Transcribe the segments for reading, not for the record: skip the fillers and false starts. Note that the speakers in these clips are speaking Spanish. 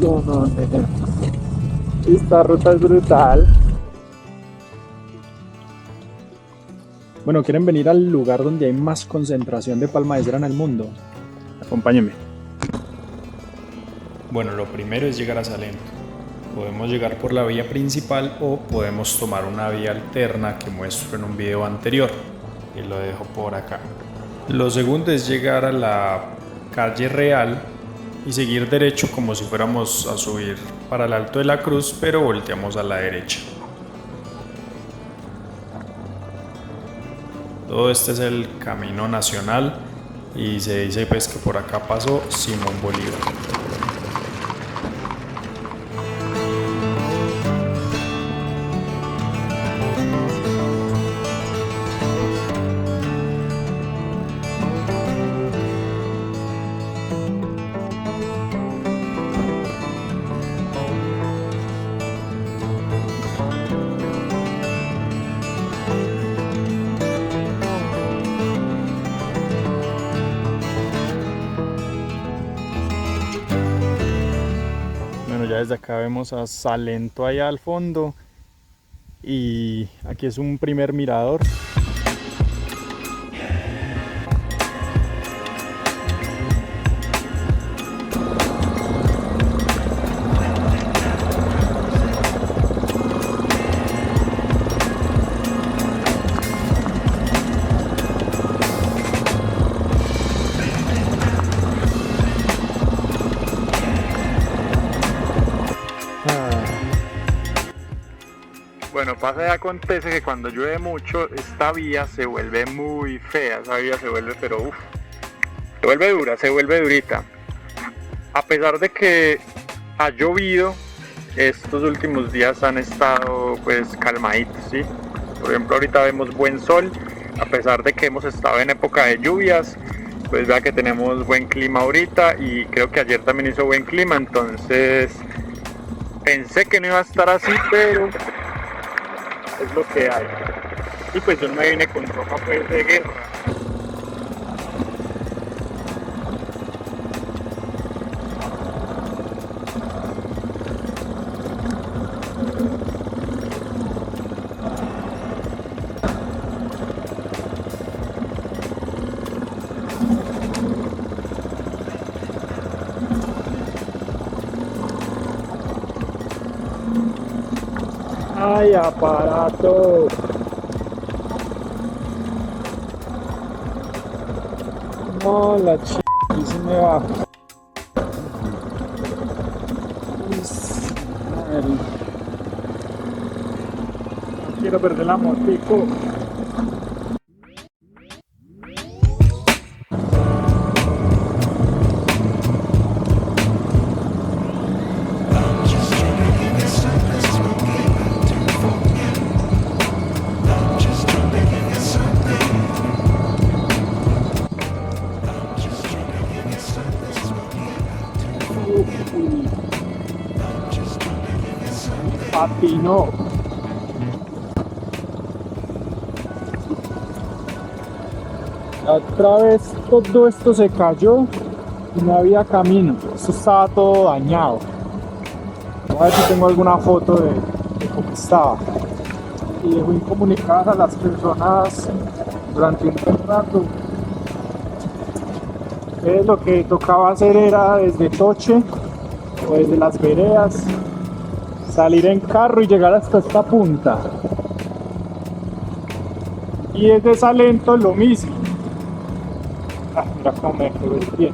No, no, nena. Esta ruta es brutal. Bueno, ¿quieren venir al lugar donde hay más concentración de palma de cera en el mundo? Acompáñenme. Bueno, lo primero es llegar a Salento. Podemos llegar por la vía principal o podemos tomar una vía alterna que muestro en un video anterior y lo dejo por acá. Lo segundo es llegar a la calle Real y seguir derecho como si fuéramos a subir para el Alto de la Cruz, pero volteamos a la derecha. Todo este es el camino nacional y se dice pues que por acá pasó Simón Bolívar. Bueno, ya desde acá vemos a Salento allá al fondo y aquí es un primer mirador. Bueno, pasa y acontece que cuando llueve mucho, esta vía se vuelve muy fea. Esa vía se vuelve, pero uff, se vuelve dura, se vuelve durita. A pesar de que ha llovido, estos últimos días han estado pues calmaditos, ¿sí? Por ejemplo, ahorita vemos buen sol, a pesar de que hemos estado en época de lluvias, pues vea que tenemos buen clima ahorita y creo que ayer también hizo buen clima, entonces pensé que no iba a estar así, pero es lo que hay. Y pues yo me vine con ropa pues de guerra. ¡Ay, aparato! No, la se me va. No quiero perder la motico. Papi, no. La otra vez todo esto se cayó y no había camino. Esto estaba todo dañado. A ver si tengo alguna foto de cómo estaba. Y dejó incomunicadas a las personas durante un buen rato. Entonces lo que tocaba hacer era desde Toche o desde las veredas salir en carro y llegar hasta esta punta. Y desde Salento lo mismo. Mira cómo me quedó el pie.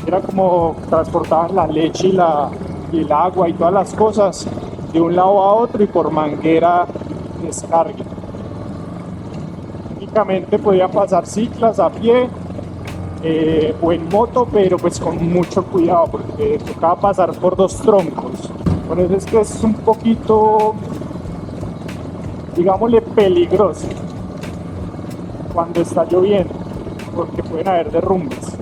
Mira cómo transportaban la leche y el agua y todas las cosas de un lado a otro y por manguera descarga. Únicamente podía pasar ciclas a pie o en moto, pero pues con mucho cuidado porque tocaba pasar por dos troncos. Por eso es que es un poquito, digámosle, peligroso cuando está lloviendo, porque pueden haber derrumbes.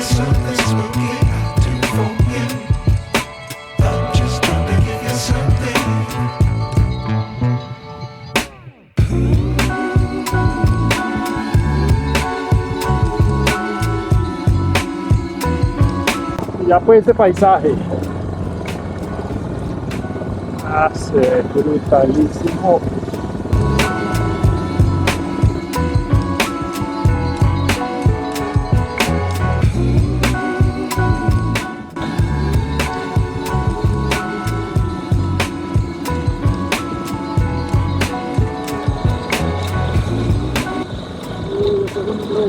Something ya pues ese paisaje. Ah, se ve brutalísimo.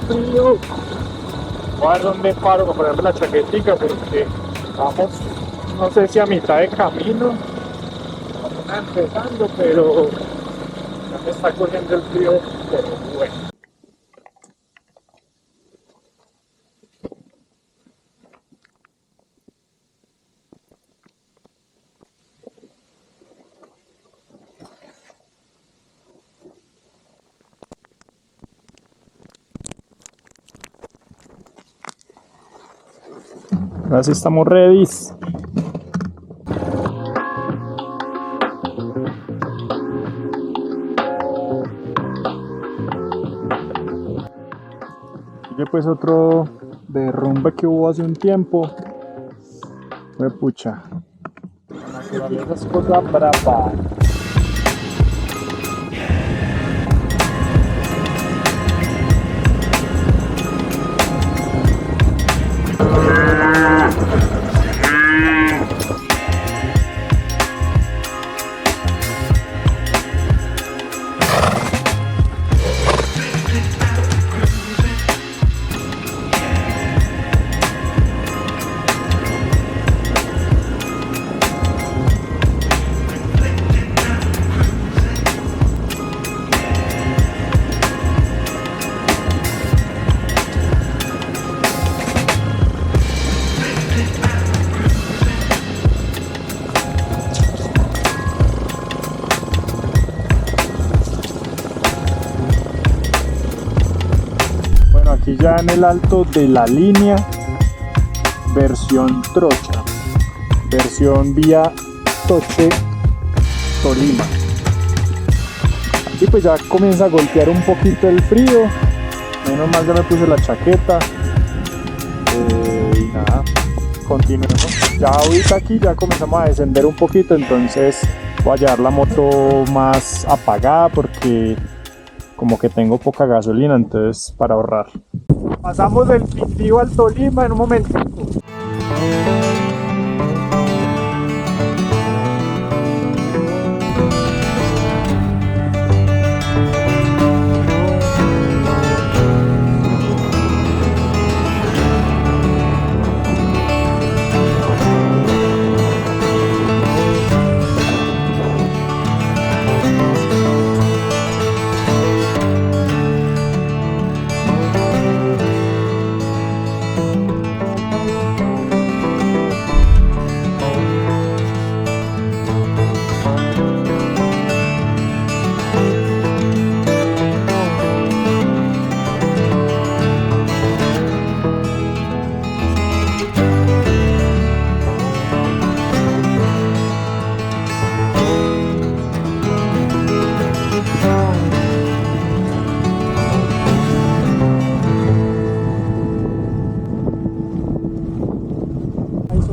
Frío. Voy a ver dónde paro para ponerme la chaquetica porque vamos, no sé si a mitad de camino, vamos empezando, pero ya me está cogiendo el frío, pero bueno. Ahora sí estamos ready. Y pues otro derrumbe que hubo hace un tiempo. Me pucha. La naturaleza es cosa brava. Aquí ya en el alto de la línea, versión trocha, versión vía Toche, Tolima. Aquí pues ya comienza a golpear un poquito el frío, menos mal ya me puse la chaqueta y nada, continuemos. Ya ahorita aquí ya comenzamos a descender un poquito, entonces voy a llevar la moto más apagada porque como que tengo poca gasolina, entonces para ahorrar. Pasamos del Quindío al Tolima en un momento.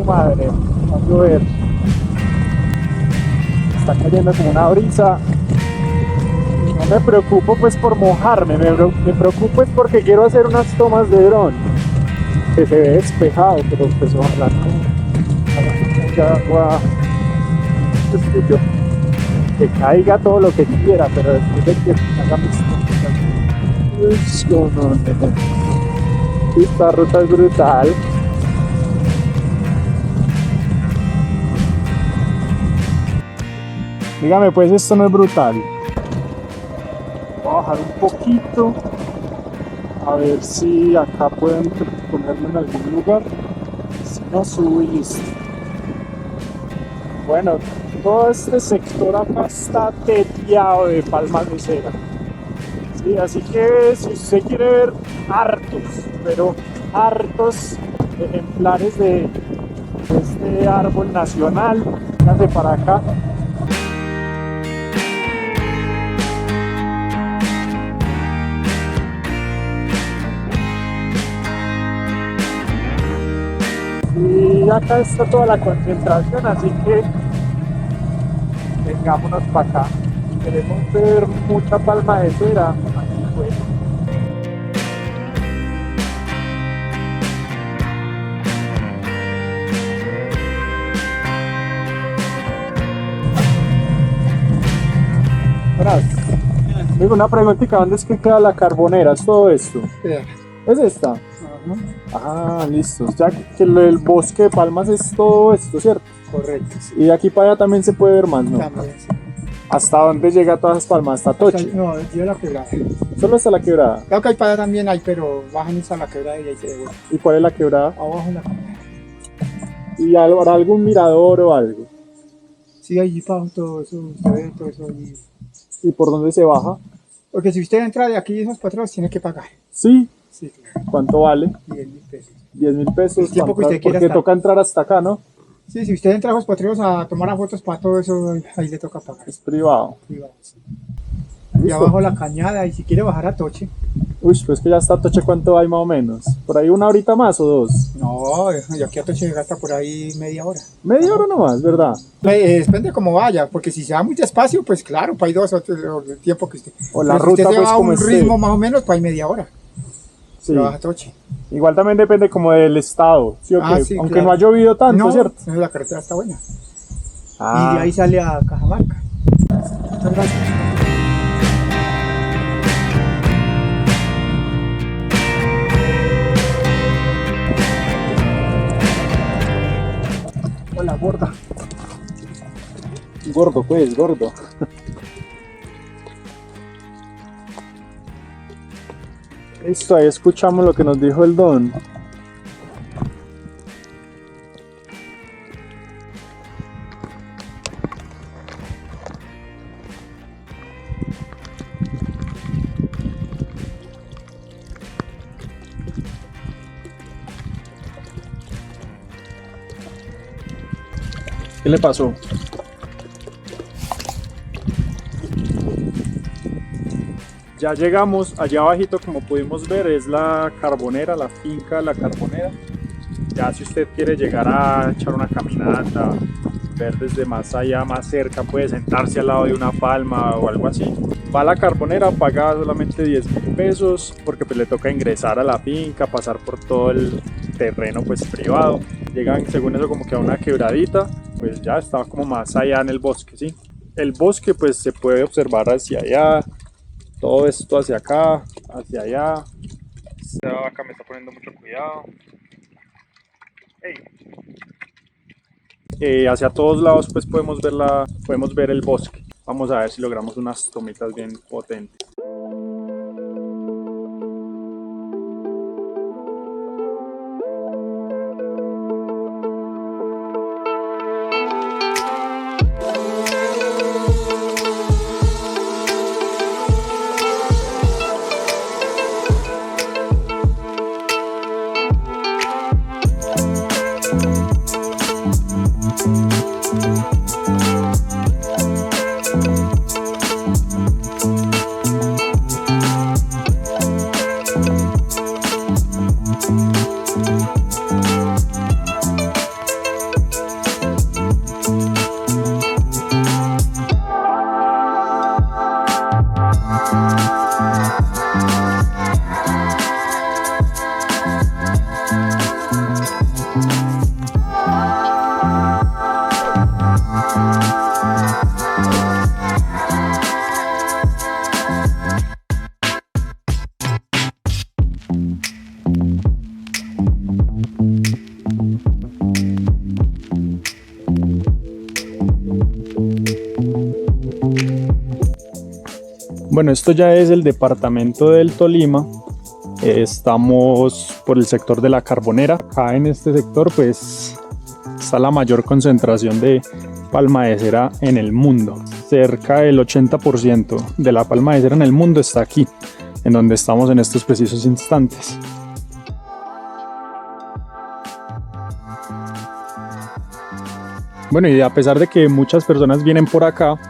Madre, va a llover, está cayendo como una brisa. No me preocupo pues por mojarme, me preocupo es porque quiero hacer unas tomas de dron que se ve despejado, pero pues ojalá no haya agua, pues que yo que caiga todo lo que quiera, pero después de que haga mis tomas. Esta ruta es brutal. Dígame, pues esto no es brutal. Voy a bajar un poquito. A ver si acá pueden ponerlo en algún lugar. Si no, subo y listo. Bueno, todo este sector acá está teteado de palmas de cera. Sí, así que si usted quiere ver hartos, pero hartos ejemplares de este árbol nacional, véngase para acá. Y acá está toda la concentración, así que vengámonos para acá. Si queremos ver mucha palma de cera, aquí fue. Digo, una preguntita, ¿dónde es que queda la Carbonera? ¿Es todo esto? ¿Es esta? Ah, listo. O sea que el bosque de palmas es todo esto, ¿cierto? Correcto. Y de aquí para allá también se puede ver más, ¿no? También, sí. ¿Hasta dónde llega todas las palmas? ¿Hasta Toche? No, yo la quebrada. Solo hasta la quebrada. Creo que hay para allá también hay, pero bajan hasta la quebrada y ahí se devuelven. ¿Y cuál es la quebrada? Abajo en la cámara. ¿Y habrá algún mirador o algo? Sí, allí para todo eso, usted ve todo eso allí. ¿Y por dónde se baja? Porque si usted entra de aquí esos patrones, tiene que pagar. Sí. Sí, claro. ¿Cuánto vale? 10.000 pesos. 10.000 pesos. El tiempo que usted quiera porque estar. toca entrar hasta acá, ¿no? Sí, si usted entra a los patrones a tomar fotos para todo eso, ahí le toca pagar. Es privado. Privado, sí. Y ¿Listo? abajo la cañada, y si quiere bajar a Toche. Uy, pues que ya está Toche, ¿cuánto hay más o menos? ¿Por ahí una horita más o dos? No, de aquí a Toche gasta por ahí media hora. Media hora nomás, ¿verdad? Depende de cómo vaya, porque si se va muy despacio, pues claro, para ir 2 horas el tiempo que usted. O la Pero si ruta, usted se pues, va a como un esté. ritmo más o menos, para ir media hora. Sí. Se baja a Toche. Igual también depende como del estado, ¿sí o Ah, qué? sí, Aunque claro. no ha llovido tanto, No, ¿cierto? la carretera está buena. Ah, Y de ahí sale a Cajamarca. Muchas gracias. hola, gorda. Gordo, pues, gordo. Listo, ahí escuchamos lo que nos dijo el don. ¿Qué le pasó? Ya llegamos, allá abajito como pudimos ver es la Carbonera, la finca de la Carbonera. Ya si usted quiere llegar a echar una caminata, ver desde más allá, más cerca, puede sentarse al lado de una palma o algo así. Va a la Carbonera, paga solamente 10.000 pesos porque pues le toca ingresar a la finca, pasar por todo el terreno pues privado. Llegan según eso como que a una quebradita, pues ya está como más allá en el bosque, ¿sí? El bosque pues se puede observar hacia allá, todo esto hacia acá, hacia allá. Esta vaca me está poniendo mucho cuidado. Hacia todos lados pues podemos ver el bosque. Vamos a ver si logramos unas tomitas bien potentes. Bueno, esto ya es el departamento del Tolima. Estamos por el sector de la Carbonera. Acá en este sector pues está la mayor concentración de palma de cera en el mundo. Cerca del 80% de la palma de cera en el mundo está aquí, en donde estamos en estos precisos instantes. Bueno, y a pesar de que muchas personas vienen por acá,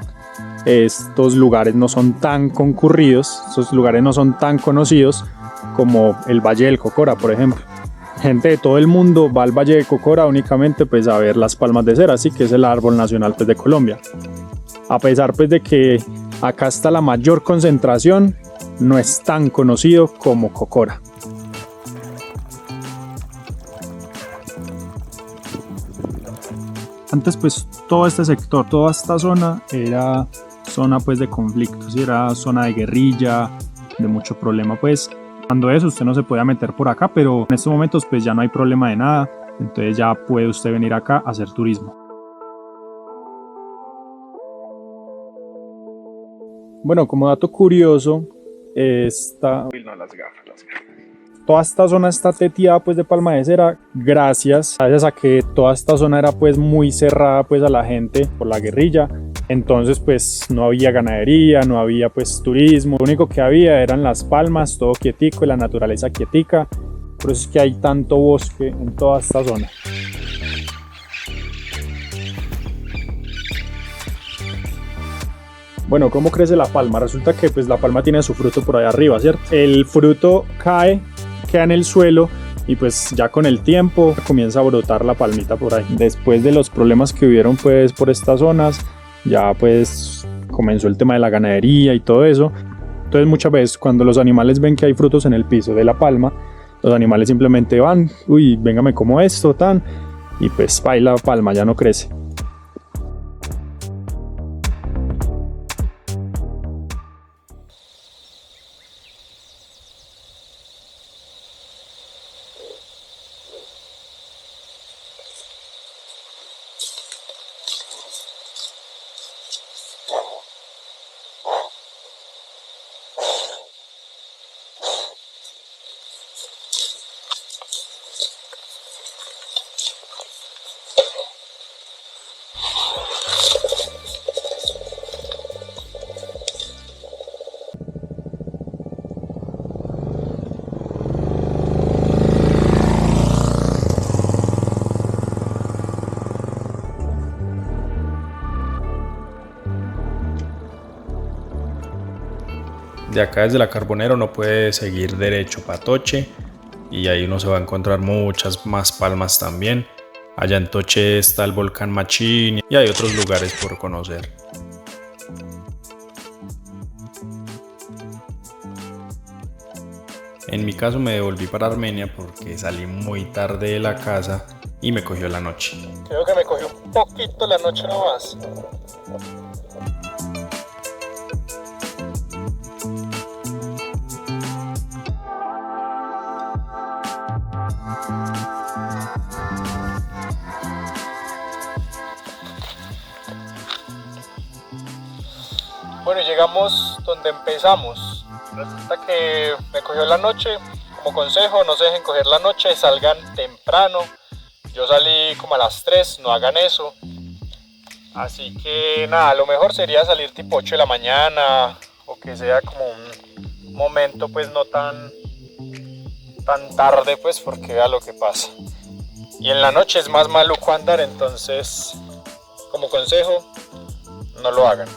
estos lugares no son tan concurridos, estos lugares no son tan conocidos como el Valle del Cocora, por ejemplo. gente de todo el mundo va al Valle de Cocora únicamente pues a ver las palmas de cera, así que es el árbol nacional pues de Colombia. A pesar pues de que acá está la mayor concentración, no es tan conocido como Cocora. Antes pues todo este sector, toda esta zona era zona pues de conflictos, era zona de guerrilla, de mucho problema pues. Cuando eso usted no se podía meter por acá, pero en estos momentos pues ya no hay problema de nada, entonces ya puede usted venir acá a hacer turismo. Bueno, como dato curioso, toda esta zona está teteada pues de palma de cera gracias a que toda esta zona era pues muy cerrada pues a la gente por la guerrilla. Entonces pues no había ganadería, no había pues turismo, lo único que había eran las palmas, todo quietico y la naturaleza quietica. Por eso es que hay tanto bosque en toda esta zona. Bueno, ¿cómo crece la palma? Resulta que pues la palma tiene su fruto por allá arriba, ¿cierto? El fruto queda en el suelo y pues ya con el tiempo comienza a brotar la palmita por ahí. Después de los problemas que hubieron pues por estas zonas, ya pues comenzó el tema de la ganadería y todo eso. Entonces muchas veces cuando los animales ven que hay frutos en el piso de la palma, los animales simplemente van, uy, venga me como esto, tan, y pues ahí la palma ya no crece. De acá desde la Carbonera uno puede seguir derecho para Toche y ahí uno se va a encontrar muchas más palmas también. Allá en Toche está el volcán Machín y hay otros lugares por conocer. En mi caso me devolví para Armenia porque salí muy tarde de la casa y me cogió la noche. Creo que me cogió un poquito la noche nomás. Bueno, llegamos donde empezamos. Resulta que me cogió la noche. Como consejo, no se dejen coger la noche, salgan temprano. Yo salí como a las 3, no hagan eso. Así que nada, lo mejor sería salir tipo 8 de la mañana o que sea como un momento pues no tan tarde pues porque vea lo que pasa. Y en la noche es más maluco andar, entonces como consejo no lo hagan.